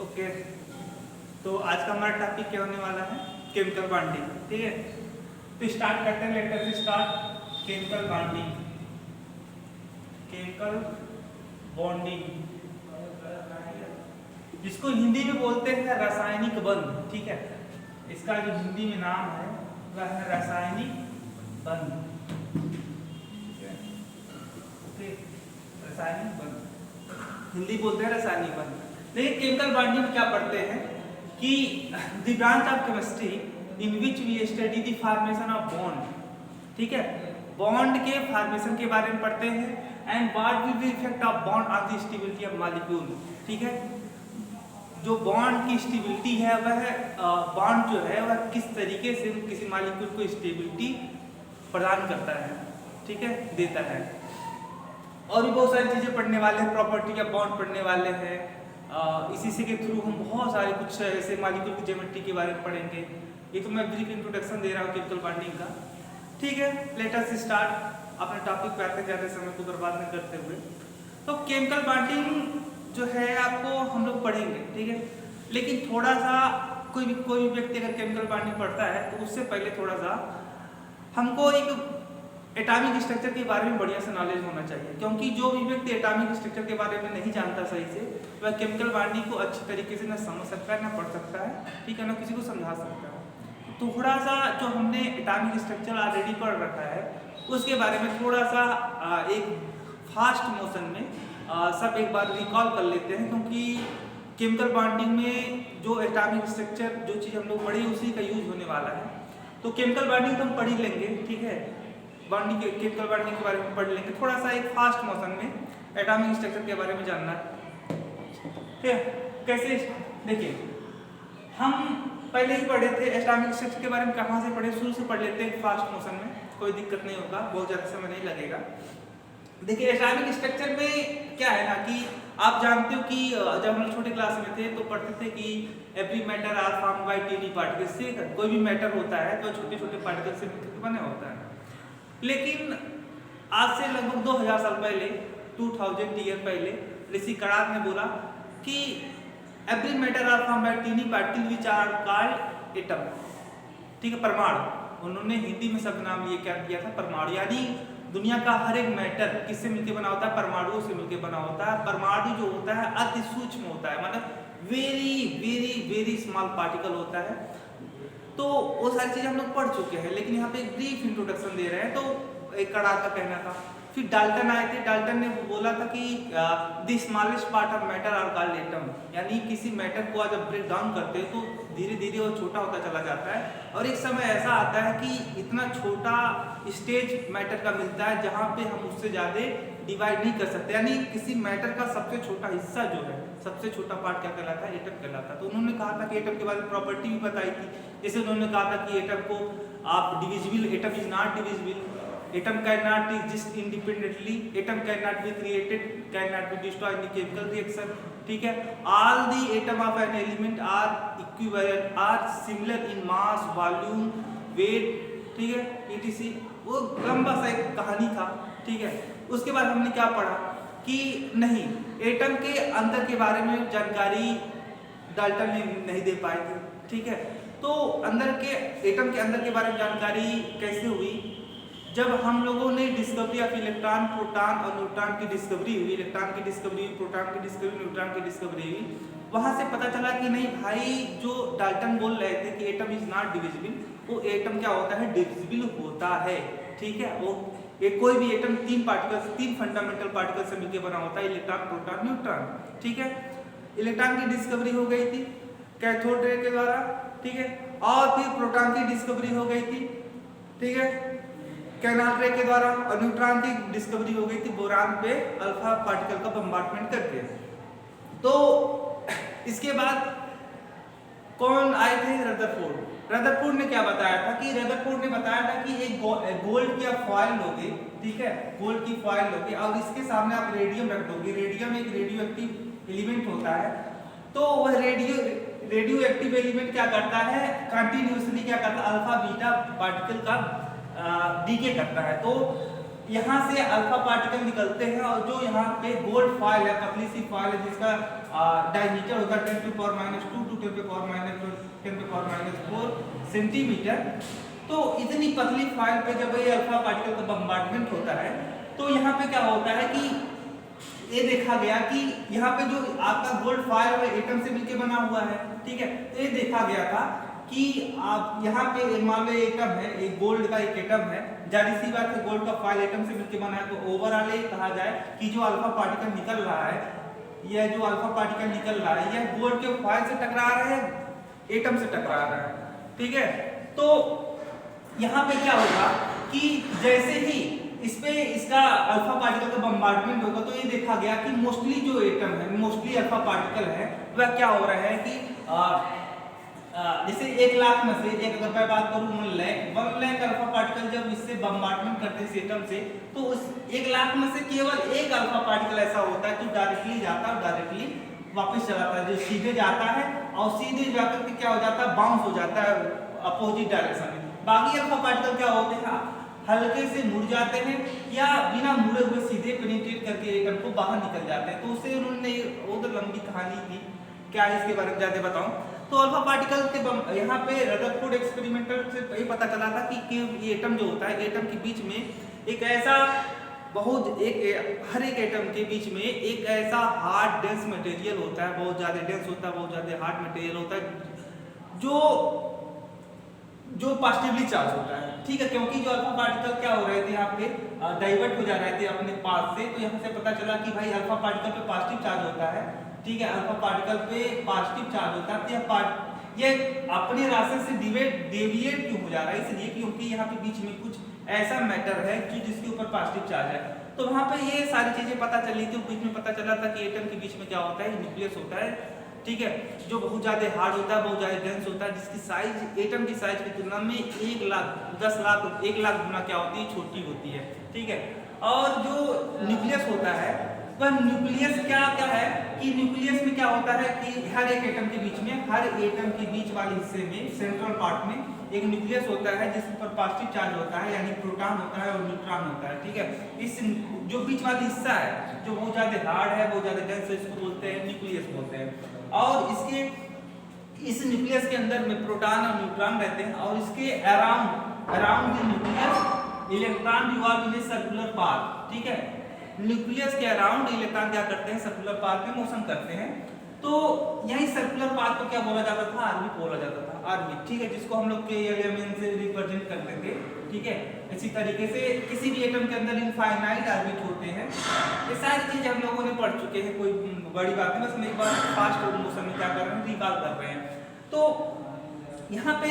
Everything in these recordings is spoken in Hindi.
ओके, तो आज का हमारा टॉपिक क्या होने वाला है? Chemical bonding. ठीक है, तो स्टार्ट करते हैं। Let us start chemical bonding. Chemical bonding जिसको हिंदी में बोलते हैं रासायनिक बंध। ठीक है, इसका जो हिंदी में नाम है वह है रासायनिक बंध। ओके, रासायनिक बंध हिंदी बोलते हैं रासायनिक बंध। लेकिन केमिकल बॉन्डिंग में क्या पढ़ते हैं कि the branch of chemistry in which we study the formation of bond. ठीक है, बॉन्ड के फॉर्मेशन के बारे में पढ़ते हैं and what will be effect of bond on the stability of molecule. ठीक है, जो बॉन्ड की स्टेबिलिटी है वह बॉन्ड जो है वह किस तरीके से किसी मॉलिक्यूल को स्टेबिलिटी प्रदान करता है। ठीक है, देता है। और भी बहुत सारी चीजें पढ़ने वाले हैं, प्रॉपर्टी ऑफ बॉन्ड पढ़ने वाले हैं। इसी के थ्रू हम बहुत सारे कुछ ऐसे मॉलिक्यूल की ज्योमेट्री के बारे में पढ़ेंगे। ये तो मैं ब्रीफ इंट्रोडक्शन दे रहा हूँ केमिकल बॉन्डिंग का। ठीक है, लेट अस स्टार्ट अपने टॉपिक पे आते जाते समय को बर्बाद न करते हुए। तो केमिकल बॉन्डिंग जो है आपको हम लोग पढ़ेंगे। ठीक है, लेकिन थोड़ा सा कोई भी व्यक्ति अगर केमिकल बॉन्डिंग पढ़ता है तो उससे पहले थोड़ा सा हमको एक एटॉमिक स्ट्रक्चर के बारे में बढ़िया से नॉलेज होना चाहिए, क्योंकि जो भी व्यक्ति एटॉमिक स्ट्रक्चर के बारे में नहीं जानता सही से वह केमिकल बॉन्डिंग को अच्छी तरीके से ना समझ सकता है, ना पढ़ सकता है। ठीक है, ना किसी को समझा सकता है। तो थोड़ा सा जो हमने एटॉमिक स्ट्रक्चर ऑलरेडी पढ़ रखा है उसके बारे में थोड़ा सा एक फास्ट मोशन में सब एक बार रिकॉल कर लेते हैं, क्योंकि केमिकल बॉन्डिंग में जो एटॉमिक स्ट्रक्चर जो चीज़ हम लोग पढ़े उसी का यूज होने वाला है। तो केमिकल बॉन्डिंग तो हम पढ़ ही लेंगे। ठीक है, बॉन्डिंग केमिकल बॉन्डिंग के बारे में पढ़ लेंगे। थोड़ा सा एक फास्ट मोशन में एटॉमिक स्ट्रक्चर के बारे में जानना है। ठीक है, कैसे? देखिए, हम पहले ही पढ़े थे एटॉमिक स्ट्रक्चर के बारे में। कहाँ से पढ़े? शुरू से पढ़ लेते हैं फास्ट मोशन में, कोई दिक्कत नहीं होगा, बहुत ज़्यादा समय नहीं लगेगा। देखिए, एटॉमिक स्ट्रक्चर में क्या है ना कि आप जानते हो कि जब हम लोग छोटे क्लास में थे तो पढ़ते थे कि every matter are formed by tiny particles से। कोई भी मैटर होता है तो छोटे छोटे पार्टिकल से मिलकर बना होता है। लेकिन आज से लगभग 2000 साल पहले, 2000 ईयर पहले, ऋषि कणाद ने बोला कि every matter are formed by tiny particle which are called atom. ठीक है, परमाणु। उन्होंने हिंदी में शब्द नाम लिए क्या दिया था? परमाणु। यानी दुनिया का हर एक मैटर किससे मिलकर बना होता है? परमाणुओं से मिलकर बना होता है। परमाणु जो होता है अति सूक्ष्म होता है, मतलब very very very small particle होता है। तो वो सारी चीजें हम लोग पढ़ चुके हैं, लेकिन यहाँ पे एक ब्रीफ इंट्रोडक्शन दे रहे हैं। तो एक कणाद का कहना था। फिर डाल्टन आए थे। डाल्टन ने बोला था कि the smallest part of matter are called atom. यानी किसी मैटर को जब ब्रेक डाउन करते हैं तो धीरे धीरे वो छोटा होता चला जाता है, और एक समय ऐसा आता है कि इतना छोटा स्टेज मैटर का मिलता है जहाँ पे हम उससे ज़्यादा डिवाइड नहीं कर सकते। यानी किसी मैटर का सबसे छोटा हिस्सा जो है, सबसे छोटा पार्ट क्या कहलाता है? एटम कहलाता है। तो उन्होंने कहा था कि एटम के बारे में प्रॉपर्टी भी बताई थी। जैसे उन्होंने कहा था कि एटम को आप divisible, atom is not divisible, atom can not exist independently, atom can not be created, can not be destroyed in chemical reaction. ठीक है, all the atom of an element are equivalent, are similar in mass, volume, weight. ठीक है, ईटीसी। वो लंबा सा एक कहानी था। ठीक है, उसके बाद हमने क्या पढ़ा कि नहीं, एटम के अंदर के बारे में जानकारी डाल्टन ने नहीं दे पाए थे। ठीक है, तो अंदर के एटम के अंदर के बारे में जानकारी कैसे हुई? जब हम लोगों ने डिस्कवरी ऑफ इलेक्ट्रॉन, प्रोटॉन और न्यूट्रॉन की डिस्कवरी हुई, इलेक्ट्रॉन की डिस्कवरी, प्रोटॉन की डिस्कवरी, न्यूट्रॉन की डिस्कवरी हुई, वहां से पता चला कि नहीं भाई, जो डाल्टन बोल रहे थे कि एटम इज नॉट डिविजिबल, वो एटम क्या होता है? डिविजिबल होता है। ठीक है, वो ये कोई भी एटम तीन पार्टिकल्स, तीन फंडामेंटल पार्टिकल से मिलकर बना होता है, इलेक्ट्रॉन, प्रोटॉन, न्यूट्रॉन। ठीक है, इलेक्ट्रॉन की डिस्कवरी हो गई थी कैथोड रे के द्वारा। ठीक है, और फिर प्रोटॉन की डिस्कवरी हो गई थी, ठीक है, कैनाल रे के द्वारा, और न्यूट्रॉन की डिस्कवरी हो गई थी बोरान पे अल्फा पार्टिकल का बम्बार्डमेंट करके। तो इसके बाद कौन आए थे? रदरफोर्ड। रदरफोर्ड ने क्या बताया था कि रदरफोर्ड ने बताया था कि एक गोल्ड की आप फॉइल लोगे, ठीक है, गोल्ड की फॉइल लोगे और इसके सामने आप रेडियम रख दोगे। रेडियम एक रेडियो एक्टिव एलिमेंट होता है। तो वह रेडियो एक्टिव एलिमेंट क्या करता है? कंटिन्यूसली क्या करता है? अल्फा बीटा पार्टिकल का डीके करता है। तो यहाँ से अल्फा पार्टिकल निकलते हैं और जो यहाँ पे गोल्ड फॉइल है, पतली सी फॉइल है जिसका डायमीटर होता है 10⁻² टू 10⁻⁴ सेंटीमीटर। तो इतनी पतली फॉइल पे जब ये अल्फा पार्टिकल का बम्बार्डमेंट होता है तो यहाँ पे क्या होता है कि ये देखा गया कि यहाँ पे जो आपका गोल्ड फॉइल है एटम से मिलके बना हुआ है, ठीक है। तो ये देखा गया था कि आप यहाँ पे मान लो एटम है, एक गोल्ड का एक एटम है, जाहिर सी बात है गोल्ड का फॉइल एटम से मिलके बना है, तो ओवरऑल ये कहा जाए कि जो अल्फा पार्टिकल निकल रहा है, यह जो अल्फा पार्टिकल निकल रहा है यह गोल्ड के फॉइल से टकरा रहा है, एटम से टकरा रहा है, ठीक है। तो यहाँ पे क्या होगा कि जैसे ही इस पे इसका अल्फा पार्टिकल का बम्बार्डमेंट होगा तो ये देखा गया कि मोस्टली जो एटम है, मोस्टली अल्फा पार्टिकल है, वह क्या हो रहा है कि जैसे 1 लाख में से एक, अगर मैं बात करूं 1 लाख अल्फा पार्टिकल जब इससे बम्बार्डमेंट करते हैं इस एटम से, तो उस 1 लाख में से केवल एक अल्फा पार्टिकल ऐसा होता है जो डायरेक्टली जाता है और डायरेक्टली वापस चला जाता है, जो सीधे जाता है और सीधे जाकर के क्या हो जाता है, बाउंस हो जाता है अपोजिट डायरेक्शन में। बाकी अल्फा पार्टिकल क्या होते हैं, हल्के से मुड़ जाते हैं या बिना मुड़े हुए सीधे पेनिट्रेट करके एटम को बाहर निकल जाते हैं। तो उससे उन्होंने वो तो लंबी कहानी थी, क्या इसके बारे में ज्यादा बताऊं। तो अल्फा पार्टिकल के यहाँ पे रदरफोर्ड एक्सपेरिमेंटल से ये पता चला था कि ये एटम जो होता है, एटम के बीच में एक ऐसा हर एक एटम के बीच में एक ऐसा हार्ड डेंस मटेरियल होता है, बहुत ज्यादा डेंस होता है, बहुत ज्यादा हार्ड मटेरियल होता है जो पॉजिटिवली चार्ज होता है, ठीक है। क्योंकि जो अल्फा पार्टिकल क्या हो रहे थे यहाँ पे डाइवर्ट हो जा रहे थे अपने पास से, तो यहाँ से पता चला कि भाई अल्फा पार्टिकल पे पॉजिटिव चार्ज होता है, ठीक है। अल्फा पार्टिकल पे पॉजिटिव चार्ज होता है, तो ये अपने रास्ते से डेविएट क्यों हो जा रहा है, इसलिए क्योंकि यहाँ पे बीच में कुछ ऐसा मैटर है जिसके ऊपर पॉजिटिव चार्ज है। तो वहाँ पे ये सारी चीजें पता चली थी। बीच में पता चला था कि एटम के बीच में क्या होता है, न्यूक्लियस होता है, ठीक है, जो बहुत ज्यादा हार्ड होता है, बहुत ज्यादा डेंस होता है, जिसकी साइज एटम की साइज की तुलना में 1 लाख 10 लाख 1 लाख गुना क्या होती है, छोटी होती है, ठीक है। और जो न्यूक्लियस होता है वह न्यूक्लियस क्या है कि न्यूक्लियस में क्या होता है कि हर एक एटम के बीच में, हर एटम के बीच वाले हिस्से में सेंट्रल पार्ट में एक न्यूक्लियस होता है जिस पर पॉजिटिव चार्ज होता है, यानी प्रोटॉन होता है और न्यूट्रॉन होता है, ठीक है। इस जो बीच वाला हिस्सा है जो बहुत ज्यादा हार्ड है, बहुत ज्यादा डेंस है, इसको बोलते हैं न्यूक्लियस बोलते हैं। और इस न्यूक्लियस के अंदर में प्रोटॉन और न्यूट्रॉन रहते हैं और इसके around the nucleus electron revolve in a circular path, ठीक है। न्यूक्लियस के अराउंड इलेक्ट्रॉन क्या करते हैं, सर्कुलर पाथ में मोशन करते हैं। तो यही सर्कुलर पाथ को क्या बोला जाता था, ऑर्बिट बोला जाता था, ऑर्बिट, ठीक है, जिसको हम लोग के एलिमेंट से रिप्रेजेंट करते थे, ठीक है। इसी तरीके से किसी भी एटम के अंदर इनफाइनाइट ऑर्बिट होते हैं। ये सारी चीजें हम लोगों ने पढ़ चुके हैं, कोई बड़ी बात नहीं, बस मैं एक बार फास्ट मोशन में क्या कर रहे हैं, रिकॉल कर रहे हैं। तो यहाँ पे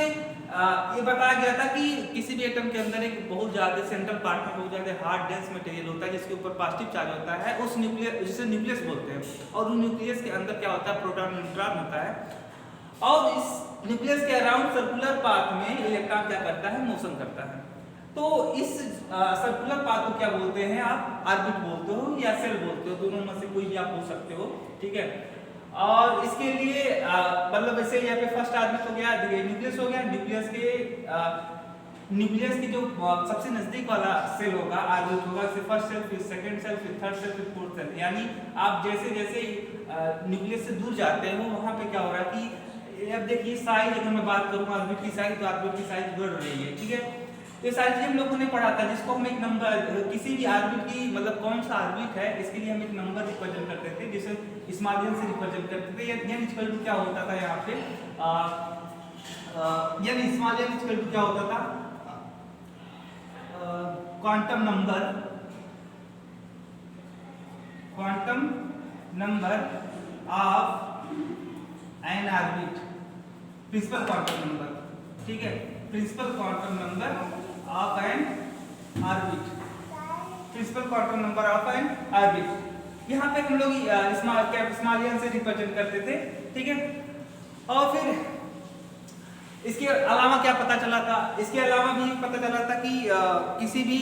ये बताया गया था कि किसी भी एटम के अंदर एक बहुत ज्यादा सेंट्रल पार्ट में बहुत ज्यादा हार्ड डेंस मटेरियल होता है जिसके ऊपर पॉजिटिव चार्ज होता है, उस न्यूक्लियस, जिसे न्यूक्लियस बोलते हैं। और उस न्यूक्लियस के अंदर क्या होता है, प्रोटॉन न्यूट्रॉन होता है। और इस न्यूक्लियस के अराउंड सर्कुलर पाथ में इलेक्ट्रॉन क्या करता है, मोशन करता है। तो इस सर्कुलर पाथ को क्या बोलते हैं आप, ऑर्बिट बोलते हो या सेल बोलते हो, दोनों में से कोई भी आप हो सकते हो, ठीक है। और इसके लिए मतलब वैसे यहाँ पे फर्स्ट ऑर्बिट हो गया, न्यूक्लियस हो गया। न्यूक्लियस की जो सबसे नजदीक वाला सेल होगा, ऑर्बिट होगा, फर्स्ट सेल, फिर सेकंड सेल, फिर थर्ड सेल, फिर फोर्थ सेल। यानी आप जैसे जैसे न्यूक्लियस से दूर जाते हो वहां पे क्या हो रहा है कि अब देखिए साइज, अगर मैं बात करूँ ऑर्बिट की साइज, तो ऑर्बिट की साइज बढ़ रही है, ठीक है। ये सारी चीजें हम लोगों ने पढ़ा था, जिसको हम एक नंबर, किसी भी ऑर्बिट की मतलब कौन सा ऑर्बिट है इसके लिए हम एक नंबर रिप्रेजेंट करते थे, जिसे स्मॉल एन से रिप्रेजेंट करते थे। n इक्वल टू क्या होता था यहाँ पे, यानी स्मॉल n इक्वल टू क्या होता था, quantum number of an orbit, principal quantum number, ठीक है, principal quantum number of an orbit, principal quantum number of an orbit. यहाँ पे हम लोग स्मॉल एन से रिप्रेजेंट करते थे, ठीक है। और फिर इसके अलावा क्या पता चला था, इसके अलावा भी पता चला था कि किसी भी